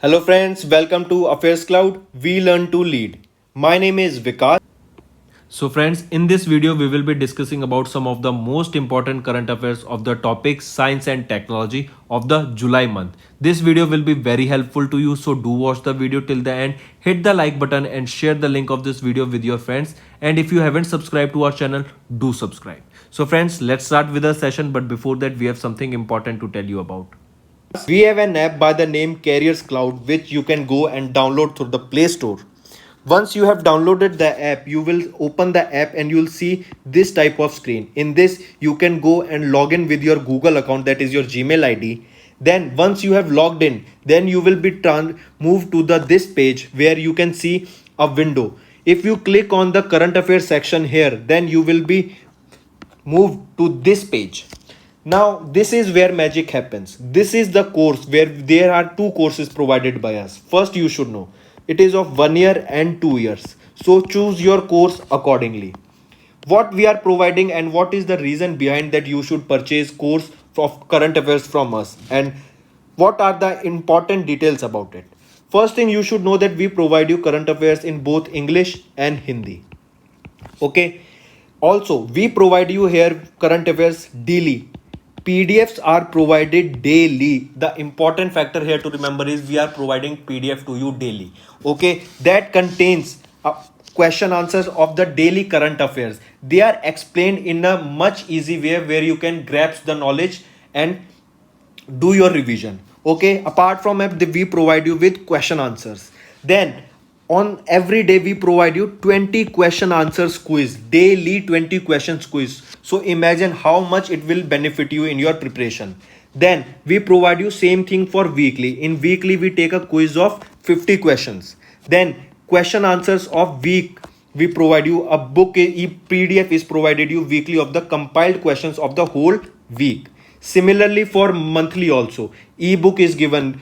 Hello friends, welcome to Affairs Cloud. We learn to lead. My name is Vikas. So friends, in this video we will be discussing about some of the most important current affairs of the topic science and technology of the July month. This video will be very helpful to you, so do watch the video till the end. Hit the like button and share the link of this video with your friends. And if you haven't subscribed to our channel, do subscribe. So friends, let's start with the session, but before that we have something important to tell you about. We have an app by the name Carriers Cloud which you can go and download through the Play Store. Once you have downloaded the app, you will open the app and you will see this type of screen. In this, you can go and log in with your Google account, that is your Gmail ID. Then once you have logged in, then you will be moved to this page where you can see a window. If you click on the current affairs section here, then you will be moved to this page. Now this is where magic happens. This is the course where there are two courses provided by us. First, you should know it is of 1 year and 2 years, so choose your course accordingly. What we are providing and what is the reason behind that you should purchase course of current affairs from us, and what are the important details about it. First thing, you should know that we provide you current affairs in both English and Hindi. Okay, also we provide you here current affairs daily. PDFs are provided daily. The important factor here to remember is we are providing PDF to you daily. Okay, that contains question answers of the daily current affairs. They are explained in a much easy way where you can grasp the knowledge and do your revision. Okay, apart from app, we provide you with question answers. Then on every day we provide you 20 question answers quiz, daily 20 questions quiz. So imagine how much it will benefit you in your preparation. Then we provide you same thing for weekly. In weekly we take a quiz of 50 questions. Then question answers of week, we provide you a book. PDF is provided you weekly of the compiled questions of the whole week. Similarly for monthly also, ebook is given,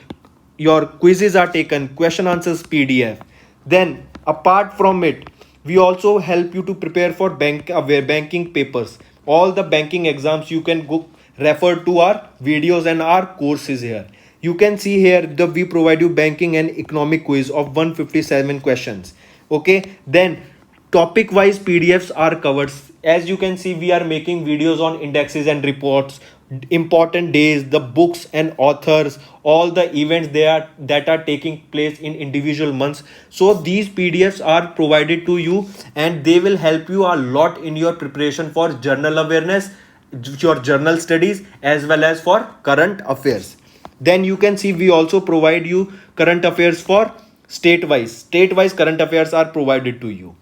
your quizzes are taken, question answers PDF. Then apart from it, we also help you to prepare for banking papers. All the banking exams you can go refer to our videos and our courses here. You can see here the we provide you banking and economic quiz of 157 questions. Okay, then topic wise PDFs are covered. As you can see, we are making videos on indexes and reports, important days, the books and authors, all the events that are taking place in individual months. So these PDFs are provided to you and they will help you a lot in your preparation for journal awareness, your journal studies, as well as for current affairs. Then you can see we also provide you current affairs for state wise current affairs are provided to you.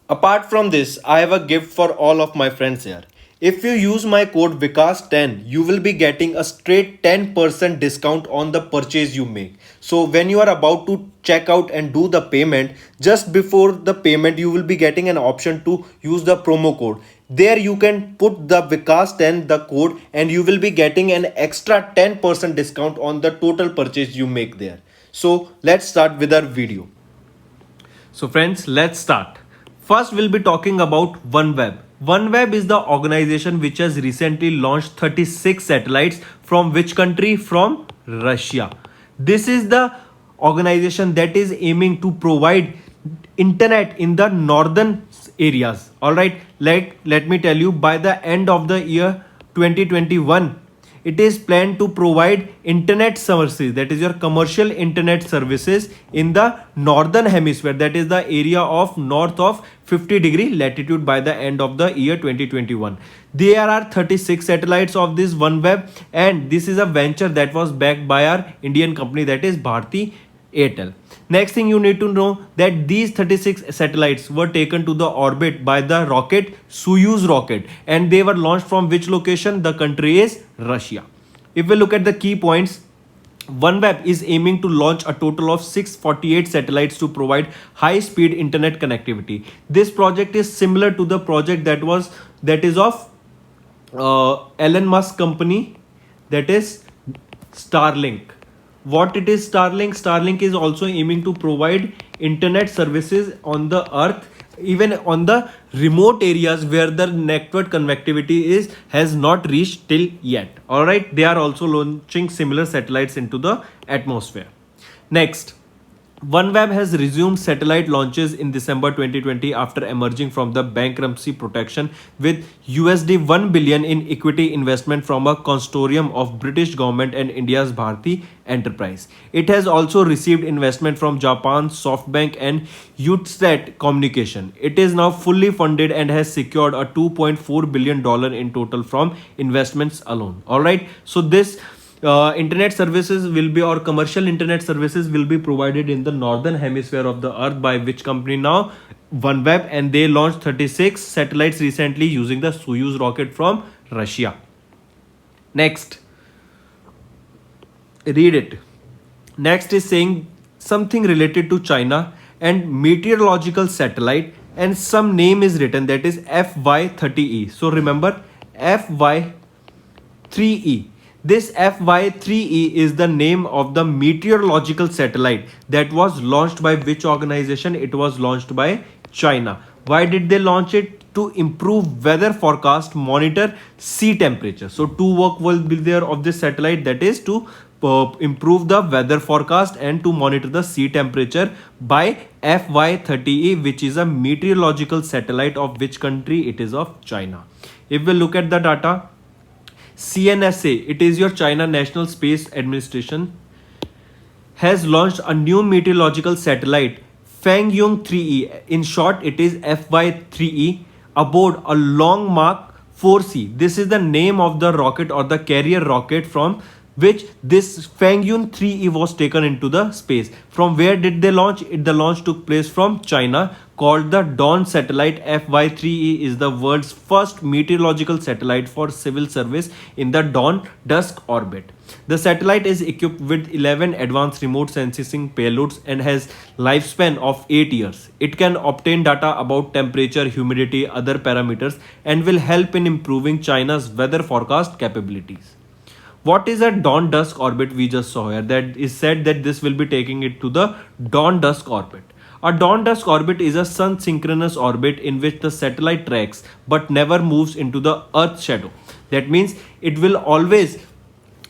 Apart from this, I have a gift for all of my friends here. If you use my code Vikas10, you will be getting a straight 10% discount on the purchase you make. So when you are about to check out and do the payment, just before the payment, you will be getting an option to use the promo code. There you can put the Vikas10, the code, and you will be getting an extra 10% discount on the total purchase you make there. So let's start with our video. So friends, let's start. First, we'll be talking about OneWeb. OneWeb is the organization which has recently launched 36 satellites. From which country? From Russia. This is the organization that is aiming to provide internet in the northern areas. All right, let me tell you, by the end of the year 2021, it is planned to provide internet services, that is your commercial internet services, in the northern hemisphere, that is the area of north of 50-degree latitude by the end of the year 2021. There are 36 satellites of this OneWeb, and this is a venture that was backed by our Indian company, that is Bharti Airtel. Next thing you need to know that these 36 satellites were taken to the orbit by the rocket Soyuz rocket, and they were launched from which location? The country is Russia. If we look at the key points, OneWeb is aiming to launch a total of 648 satellites to provide high-speed internet connectivity. This project is similar to the project that is of Elon Musk company, that is Starlink. What it is Starlink is also aiming to provide internet services on the earth, even on the remote areas where the network connectivity has not reached till yet. All right, they are also launching similar satellites into the atmosphere. Next, OneWeb has resumed satellite launches in December 2020 after emerging from the bankruptcy protection with USD 1 billion in equity investment from a consortium of British government and India's Bharti Enterprise. It has also received investment from Japan's SoftBank and Eutelsat Communication. It is now fully funded and has secured a $2.4 billion in total from investments alone. All right. So this internet services will be, or commercial internet services will be provided in the northern hemisphere of the earth by which company now? OneWeb, and they launched 36 satellites recently using the Soyuz rocket from Russia. Next, read it. Next is saying something related to China and meteorological satellite, and some name is written, that is FY30E. So remember, FY3E. This FY3E is the name of the meteorological satellite that was launched by which organization? It was launched by China. Why did they launch it? To improve weather forecast, monitor sea temperature. So two work will be there of this satellite, that is to improve the weather forecast and to monitor the sea temperature by FY30E, which is a meteorological satellite of which country? It is of China. If we look at the data, CNSA, it is your China National Space Administration, has launched a new meteorological satellite, Fangyong 3E. In short, it is FY3E, aboard a Long Mark 4C. This is the name of the rocket or the carrier rocket from which this Fangyong 3E was taken into the space. From where did they launch? The launch took place from China, called the Dawn satellite. FY3E is the world's first meteorological satellite for civil service in the dawn dusk orbit. The satellite is equipped with 11 advanced remote sensing payloads and has lifespan of 8 years. It can obtain data about temperature, humidity, other parameters, and will help in improving China's weather forecast capabilities. What is a dawn dusk orbit? We just saw here that is said that this will be taking it to the dawn dusk orbit. A dawn dusk orbit is a sun synchronous orbit in which the satellite tracks but never moves into the earth's shadow. That means it will always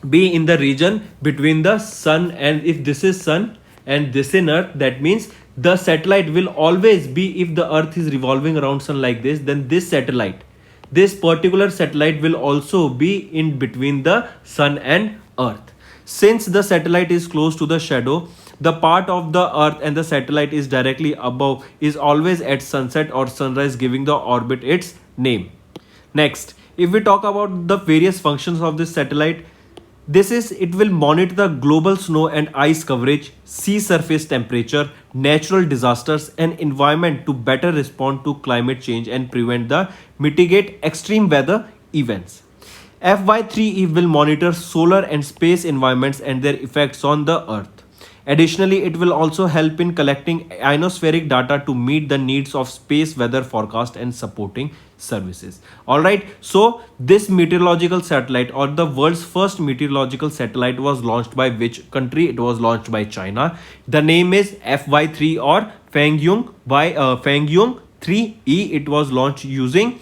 be in the region between the sun, and if this is sun and this in earth, that means the satellite will always be, if the earth is revolving around sun like this, then this particular satellite will also be in between the sun and earth. Since the satellite is close to the shadow, the part of the earth and the satellite is directly above is always at sunset or sunrise, giving the orbit its name. Next, if we talk about the various functions of this satellite, it will monitor the global snow and ice coverage, sea surface temperature, natural disasters, and environment to better respond to climate change and mitigate extreme weather events. FY3E will monitor solar and space environments and their effects on the earth. Additionally, it will also help in collecting ionospheric data to meet the needs of space weather forecast and supporting services. Alright, so this meteorological satellite, or the world's first meteorological satellite, was launched by which country? It was launched by China. The name is FY3 or Fangyong 3E. It was launched using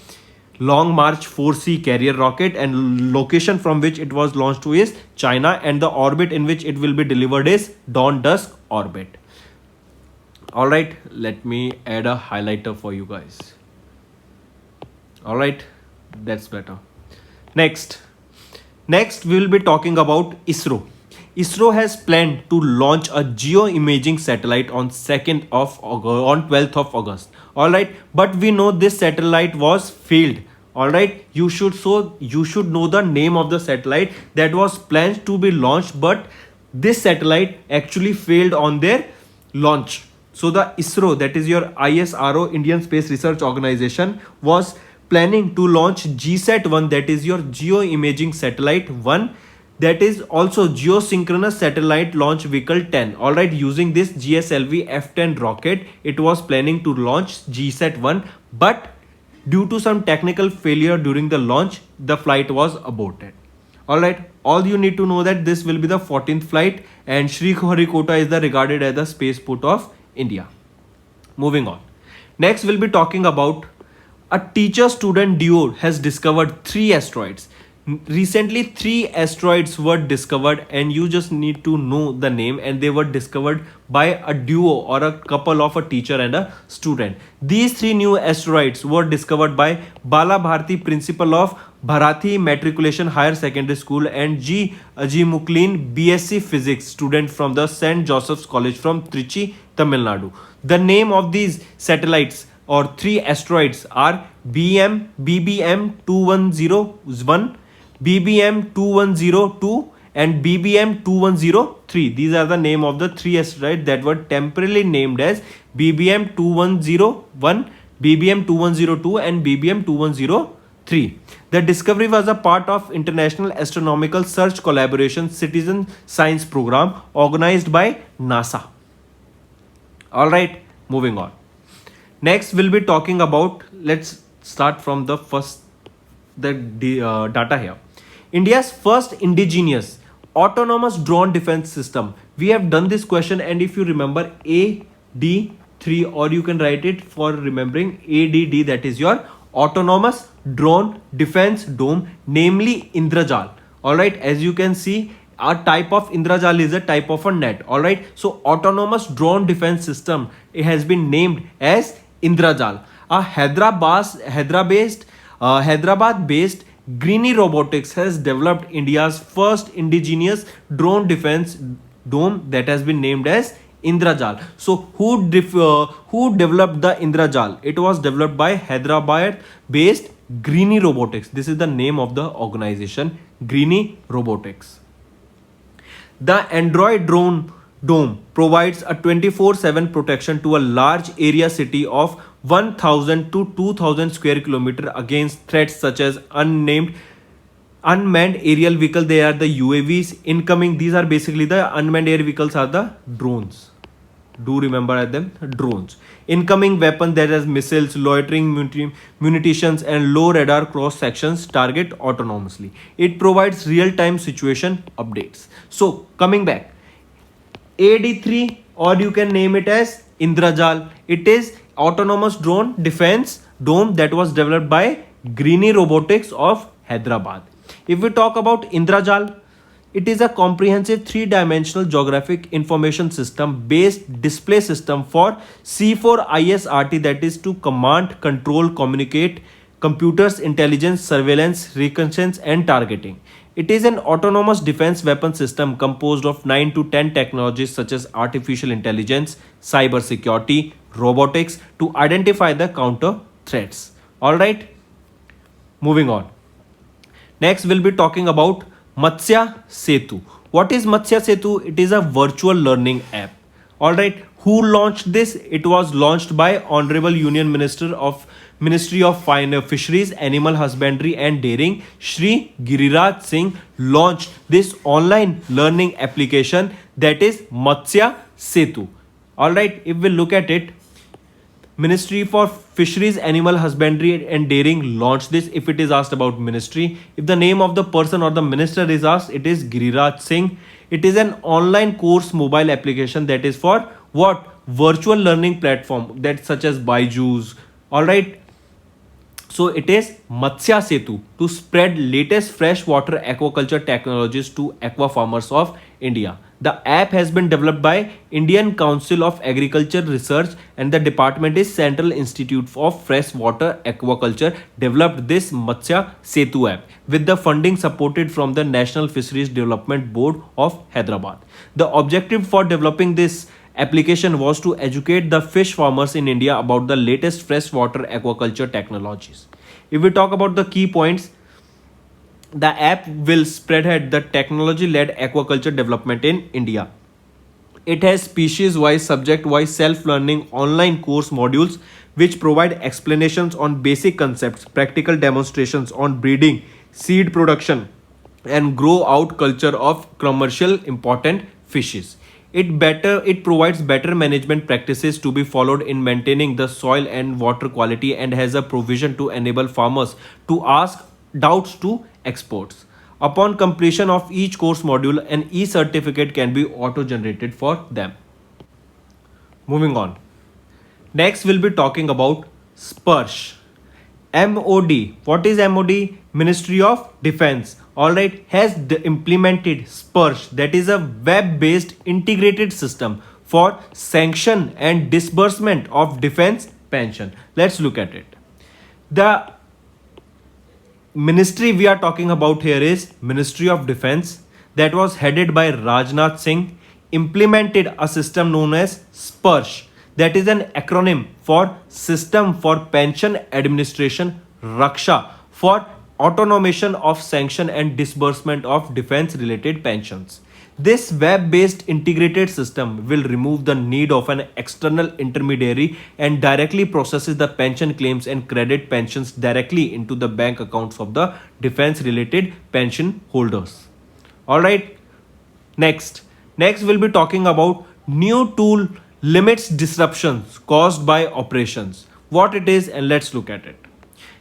Long March 4C carrier rocket, and location from which it was launched to is China, and the orbit in which it will be delivered is dawn dusk orbit. Alright, let me add a highlighter for you guys. Alright, that's better. Next we will be talking about ISRO. ISRO has planned to launch a geo-imaging satellite on 12th of August. Alright, but we know this satellite was failed. Alright, you should know the name of the satellite that was planned to be launched, but this satellite actually failed on their launch. So the ISRO, that is your ISRO, Indian Space Research Organization, was planning to launch GSAT-1, that is your geo-imaging satellite 1, that is also geosynchronous satellite launch vehicle 10. Alright, using this GSLV F10 rocket, it was planning to launch GSAT-1, but due to some technical failure during the launch, the flight was aborted. Alright, all you need to know that this will be the 14th flight, and Sriharikota is regarded as the spaceport of India. Moving on. Next, we'll be talking about a teacher-student duo has discovered 3 asteroids. Recently, three asteroids were discovered, and you just need to know the name. And they were discovered by a duo or a couple of a teacher and a student. These three new asteroids were discovered by Bala Bharti, principal of Bharathi Matriculation Higher Secondary School, and G. Ajimuklin, BSc Physics student from the St. Joseph's College from Trichy, Tamil Nadu. The name of these satellites or three asteroids are BBM 2101, BBM 2102, and BBM 2103. These are the name of the three asteroids that were temporarily named as BBM 2101, BBM 2102, and BBM 2103. The discovery was a part of International Astronomical Search Collaboration Citizen Science Program organized by NASA. All right, moving on. Next, we'll be talking about, let's start from the first, data here. India's first indigenous autonomous drone defense system. We have done this question, and if you remember AD3, or you can write it for remembering ADD, that is your autonomous drone defense dome, namely Indrajal. All right, as you can see, a type of Indrajal is a type of a net. All right, so autonomous drone defense system, it has been named as Indrajal. A Hyderabad-based Greeny Robotics has developed India's first indigenous drone defense dome that has been named as Indrajal. So who developed the Indrajal? It was developed by Hyderabad-based Greeny Robotics. This is the name of the organization, Greeny Robotics. The Android drone dome provides a 24/7 protection to a large area city of 1000 to 2000 square kilometer against threats such as unmanned aerial vehicle. They are the UAVs. Incoming, these are basically the unmanned air vehicles are the drones. Do remember them, drones. Incoming weapon that has missiles, loitering munitions, and low radar cross sections target autonomously. It provides real-time situation updates. So coming back, AD3, or you can name it as Indrajal. It is autonomous drone defense dome that was developed by Greeny Robotics of Hyderabad. If we talk about Indrajal, it is a comprehensive three-dimensional geographic information system based display system for C4ISRT, that is to command, control, communicate, computers, intelligence, surveillance, reconnaissance, and targeting. It is an autonomous defense weapon system composed of 9 to 10 technologies such as artificial intelligence, cyber security, robotics to identify the counter threats. All right, moving on. Next, we'll be talking about Matsya Setu. What is Matsya Setu? It is a virtual learning app. All right, who launched this? It was launched by Honorable Union Minister of Ministry of Fisheries, Animal Husbandry and Dairying, Shri Giriraj Singh, launched this online learning application, that is Matsya Setu. All right, if we look at it, Ministry for Fisheries, Animal Husbandry and Dairying launched this. If it is asked about ministry, if the name of the person or the minister is asked, it is Giriraj Singh. It is an online course mobile application that is for what? Virtual learning platform that such as Byju's. All right. So it is Matsya Setu to spread latest freshwater aquaculture technologies to aqua farmers of India. The app has been developed by Indian Council of Agriculture Research, and the department is Central Institute of Freshwater Aquaculture developed this Matsya Setu app with the funding supported from the National Fisheries Development Board of Hyderabad. The objective for developing this application was to educate the fish farmers in India about the latest freshwater aquaculture technologies. If we talk about the key points, the app will spearhead the technology-led aquaculture development in India. It has species-wise, subject-wise, self-learning online course modules which provide explanations on basic concepts, practical demonstrations on breeding, seed production, and grow out culture of commercial important fishes. It provides better management practices to be followed in maintaining the soil and water quality, and has a provision to enable farmers to ask doubts to experts. Upon completion of each course module, an e-certificate can be auto-generated for them. Moving on. Next, we'll be talking about Sparsh. MOD. What is MOD? Ministry of Defense. Alright, has implemented SPERSH, that is a web based integrated system for sanction and disbursement of defense pension. Let's look at it. The ministry we are talking about here is Ministry of Defense, that was headed by Rajnath Singh, implemented a system known as SPERSH, that is an acronym for System for Pension Administration Raksha, for automation of sanction and disbursement of defense related pensions. This web based integrated system will remove the need of an external intermediary and directly processes the pension claims and credit pensions directly into the bank accounts of the defense related pension holders. Alright, next we'll be talking about new tool limits disruptions caused by operations. What it is, and let's look at it.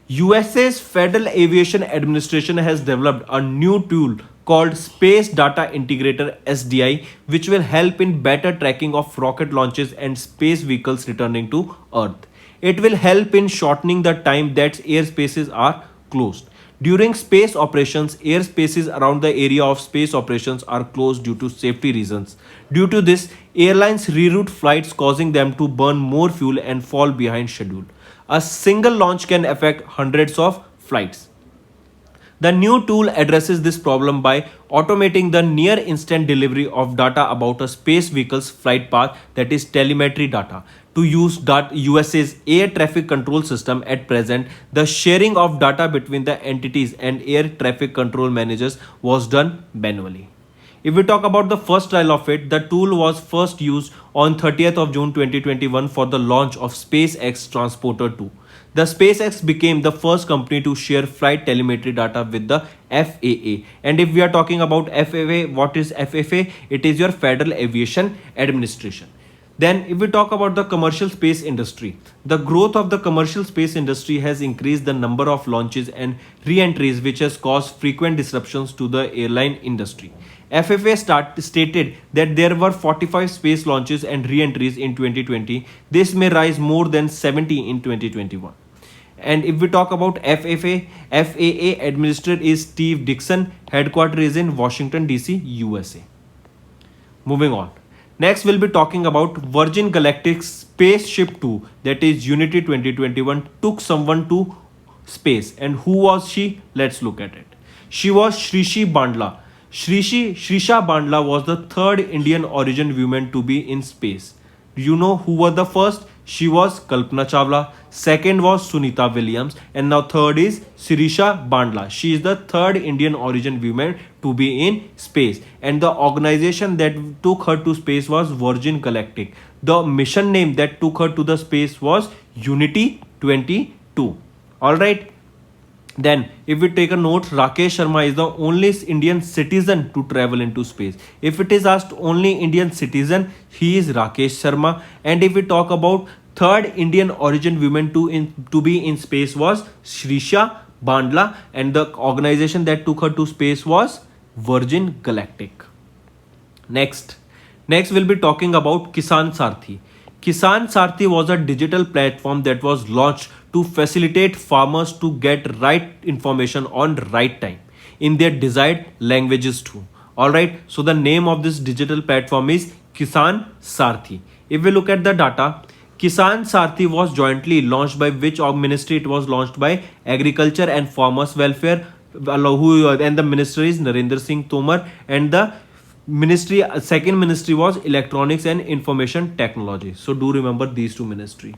USA's Federal Aviation Administration has developed a new tool called Space Data Integrator SDI, which will help in better tracking of rocket launches and space vehicles returning to Earth. It will help in shortening the time that airspaces are closed. During space operations, airspaces around the area of space operations are closed due to safety reasons. Due to this, airlines reroute flights, causing them to burn more fuel and fall behind schedule. A single launch can affect hundreds of flights. The new tool addresses this problem by automating the near instant delivery of data about a space vehicle's flight path, that is telemetry data. To use USA's air traffic control system at present, the sharing of data between the entities and air traffic control managers was done manually. If we talk about the first trial of it, the tool was first used on 30th of June 2021 for the launch of SpaceX Transporter 2. The SpaceX became the first company to share flight telemetry data with the FAA. And if we are talking about FAA, what is FAA? It is your Federal Aviation Administration. Then if we talk about the commercial space industry, the growth of the commercial space industry has increased the number of launches and re-entries, which has caused frequent disruptions to the airline industry. FAA stated that there were 45 space launches and re-entries in 2020. This may rise more than 70 in 2021. And if we talk about FAA administrator is Steve Dixon, headquarters is in Washington DC, USA. Moving on. Next, we'll be talking about Virgin Galactic's Spaceship 2, that is Unity 2021, took someone to space. And who was she? Let's look at it. She was Shrishi Bandla. Shrisha Bandla was the third Indian origin woman to be in space. Do you know who was the first? She was Kalpana Chawla. Second was Sunita Williams. And now third is Shrisha Bandla. She is the third Indian origin woman to be in space. And the organization that took her to space was Virgin Galactic. The mission name that took her to the space was Unity 22. Alright. Then, if we take a note, Rakesh Sharma is the only Indian citizen to travel into space. If it is asked only Indian citizen, he is Rakesh Sharma. And if we talk about third Indian origin woman to be in space was Shrisha Bandla, and the organization that took her to space was Virgin Galactic. Next we'll be talking about Kisan Sarthi. Kisan Sarthi was a digital platform that was launched to facilitate farmers to get right information on right time in their desired languages too. Alright, so the name of this digital platform is Kisan Sarthi. If we look at the data, Kisan Sarthi was jointly launched by which ministry? It was launched by Agriculture and Farmers Welfare, and the ministry is Narendra Singh Tomar, and the second ministry was Electronics and Information Technology. So do remember these two ministries.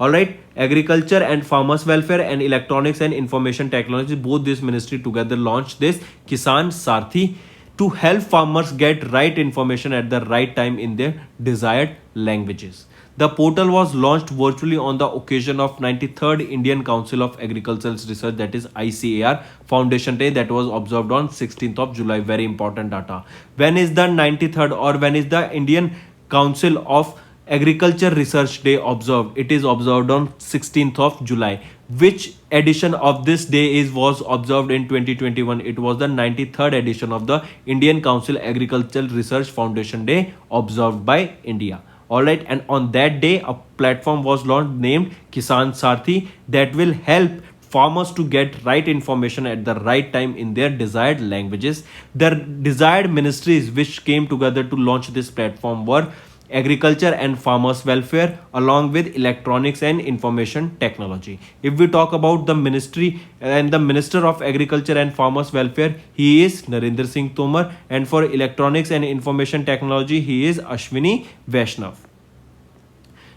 Alright, Agriculture and Farmers Welfare and Electronics and Information Technology, both this ministry together launched this Kisan Sarthi to help farmers get right information at the right time in their desired languages. The portal was launched virtually on the occasion of 93rd Indian Council of Agricultural Research, that is ICAR Foundation Day, that was observed on 16th of July. Very important data. When is the 93rd or when is the Indian Council of Agriculture Research Day observed? It is observed on 16th of July. Which edition of this day was observed in 2021? It was the 93rd edition of the Indian Council Agricultural Research Foundation Day observed by India. All right, and on that day, a platform was launched named Kisan Sarthi that will help farmers to get right information at the right time in their desired languages. The desired ministries which came together to launch this platform were agriculture and farmers welfare along with electronics and information technology. If we talk about the ministry and the minister of agriculture and farmers welfare, he is Narendra Singh Tomar, and for electronics and information technology he is Ashwini Vaishnav.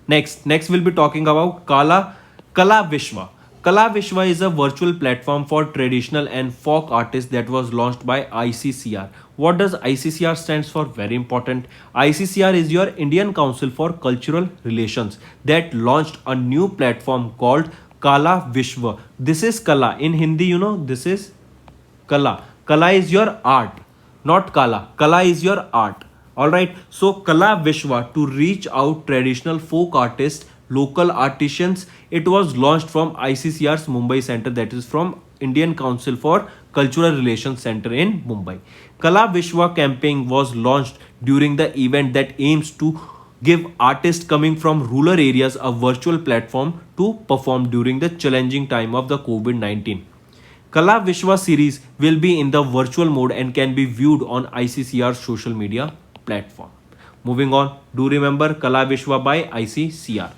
Next we'll be talking about Kala Vishwa. Kala Vishwa is a virtual platform for traditional and folk artists that was launched by ICCR. What does ICCR stands for? Very important. ICCR is your Indian Council for Cultural Relations that launched a new platform called Kala Vishwa. This is Kala. In Hindi, you know, this is Kala. Kala is your art, not Kala. Kala is your art. Alright. So Kala Vishwa to reach out traditional folk artists, local artisans. It was launched from ICCR's Mumbai Center, that is from Indian Council for Cultural Relations Center in Mumbai. Kala Vishwa campaign was launched during the event that aims to give artists coming from rural areas a virtual platform to perform during the challenging time of the COVID-19. Kala Vishwa series will be in the virtual mode and can be viewed on ICCR's social media platform. Moving on, do remember Kala Vishwa by ICCR.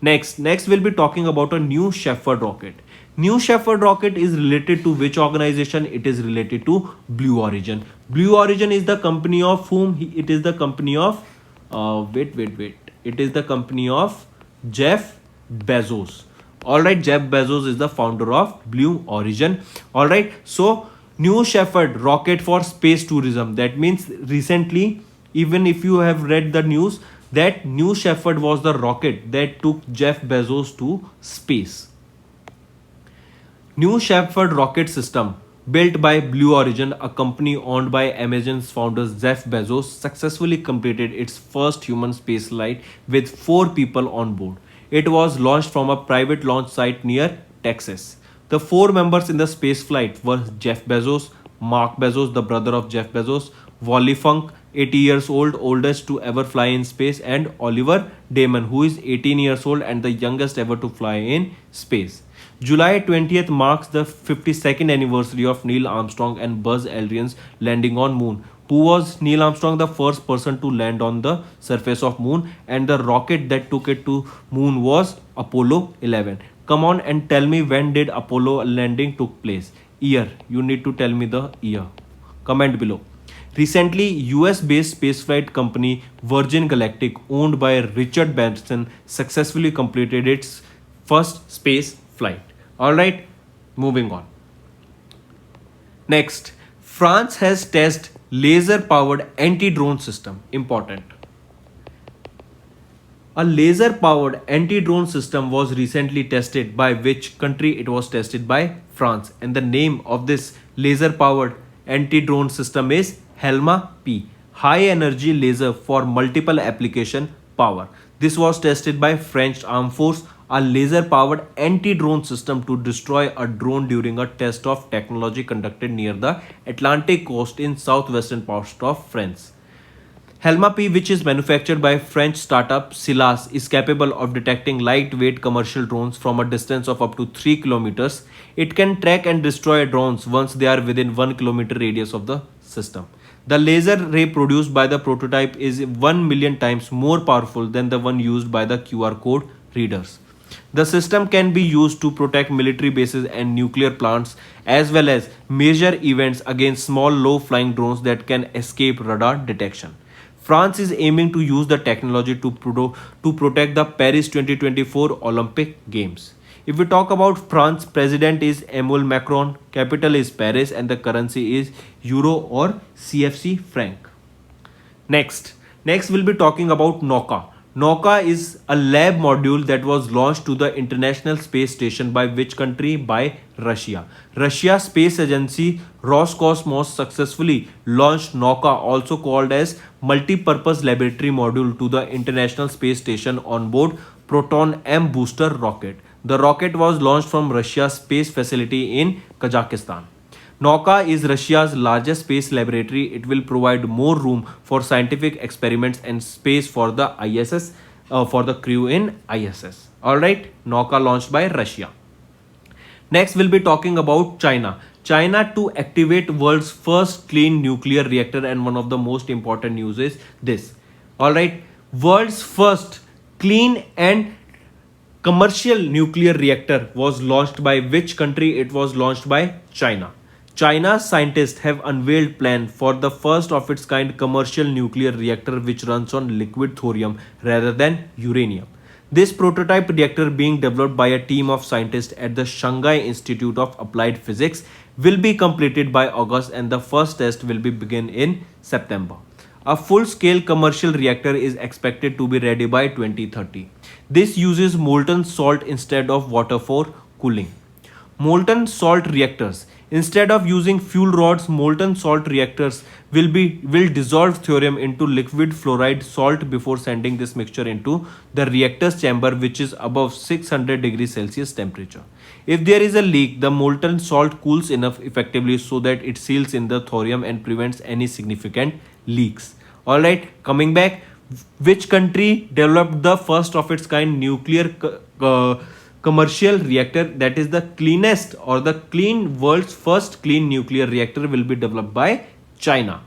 Next we'll be talking about a New Shepard rocket. New Shepard rocket is related to which organization? It is related to Blue Origin. Blue Origin is the company of whom? It is the company of wait. It is the company of Jeff Bezos. Alright, Jeff Bezos is the founder of Blue Origin. Alright, so New Shepard rocket for space tourism. That means recently, even if you have read the news, that New Shepard was the rocket that took Jeff Bezos to space. New Shepard rocket system built by Blue Origin, a company owned by Amazon's founder Jeff Bezos, successfully completed its first human space flight with 4 people on board. It was launched from a private launch site near Texas. The 4 members in the space flight were Jeff Bezos, Mark Bezos, the brother of Jeff Bezos, Wally Funk, 80 years old, oldest to ever fly in space, and Oliver Damon, who is 18 years old and the youngest ever to fly in space. July 20th marks the 52nd anniversary of Neil Armstrong and Buzz Aldrin's landing on Moon. Who was Neil Armstrong? The first person to land on the surface of Moon, and the rocket that took it to Moon was Apollo 11. Come on and tell me, when did Apollo landing took place? Year. You need to tell me the year. Comment below. Recently, US-based spaceflight company Virgin Galactic, owned by Richard Branson, successfully completed its first space flight. Alright, moving on. Next, France has tested laser-powered anti-drone system. Important. A laser-powered anti-drone system was recently tested by which country? It was tested by France. And the name of this laser-powered anti-drone system is Helma P. High energy laser for multiple application power. This was tested by French Armed Force, a laser-powered anti-drone system to destroy a drone during a test of technology conducted near the Atlantic coast in southwestern part of France. Helma P, which is manufactured by French startup Silas, is capable of detecting lightweight commercial drones from a distance of up to 3 kilometers. It can track and destroy drones once they are within 1 kilometer radius of the system. The laser ray produced by the prototype is 1 million times more powerful than the one used by the QR code readers. The system can be used to protect military bases and nuclear plants, as well as major events against small low-flying drones that can escape radar detection. France is aiming to use the technology to protect the Paris 2024 Olympic Games. If we talk about France, president is Emmanuel Macron, capital is Paris, and the currency is Euro or CFC franc. Next we'll be talking about NOCA. NOCA is a lab module that was launched to the International Space Station by which country? By Russia. Russia's space agency Roscosmos successfully launched NOCA, also called as Multi-Purpose Laboratory Module, to the International Space Station on board Proton M booster rocket. The rocket was launched from Russia's space facility in Kazakhstan. Nauka is Russia's largest space laboratory. It will provide more room for scientific experiments and space for the ISS, for the crew in ISS. All right, Nauka launched by Russia. Next, we'll be talking about China. China to activate world's first clean nuclear reactor, and one of the most important news is this. All right, world's first clean and commercial nuclear reactor was launched by which country? It was launched by China. China's scientists have unveiled plan for the first of its kind commercial nuclear reactor which runs on liquid thorium rather than uranium. This prototype reactor, being developed by a team of scientists at the Shanghai Institute of Applied Physics, will be completed by August, and the first test will be begin in September. A full-scale commercial reactor is expected to be ready by 2030. This uses molten salt instead of water for cooling. Molten salt reactors. Instead of using fuel rods, molten salt reactors will dissolve thorium into liquid fluoride salt before sending this mixture into the reactor's chamber, which is above 600 degrees Celsius temperature. If there is a leak, the molten salt cools enough effectively so that it seals in the thorium and prevents any significant leaks. All right, coming back, which country developed the first of its kind nuclear commercial reactor? That is the cleanest or the clean world's first clean nuclear reactor will be developed by China.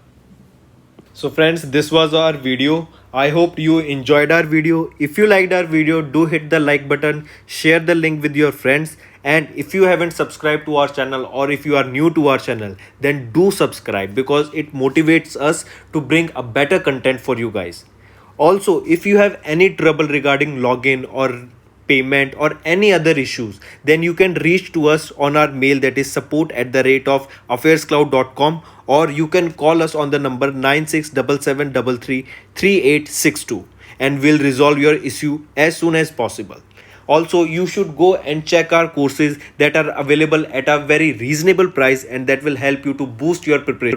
So friends, this was our video. I hope you enjoyed our video. If you liked our video, do hit the like button, share the link with your friends, and if you haven't subscribed to our channel or if you are new to our channel, then do subscribe because it motivates us to bring a better content for you guys. Also, if you have any trouble regarding login or payment or any other issues, then you can reach to us on our mail, that is support@affairscloud.com, or you can call us on the number 9677333862, and we'll resolve your issue as soon as possible. Also, you should go and check our courses that are available at a very reasonable price, and that will help you to boost your preparation.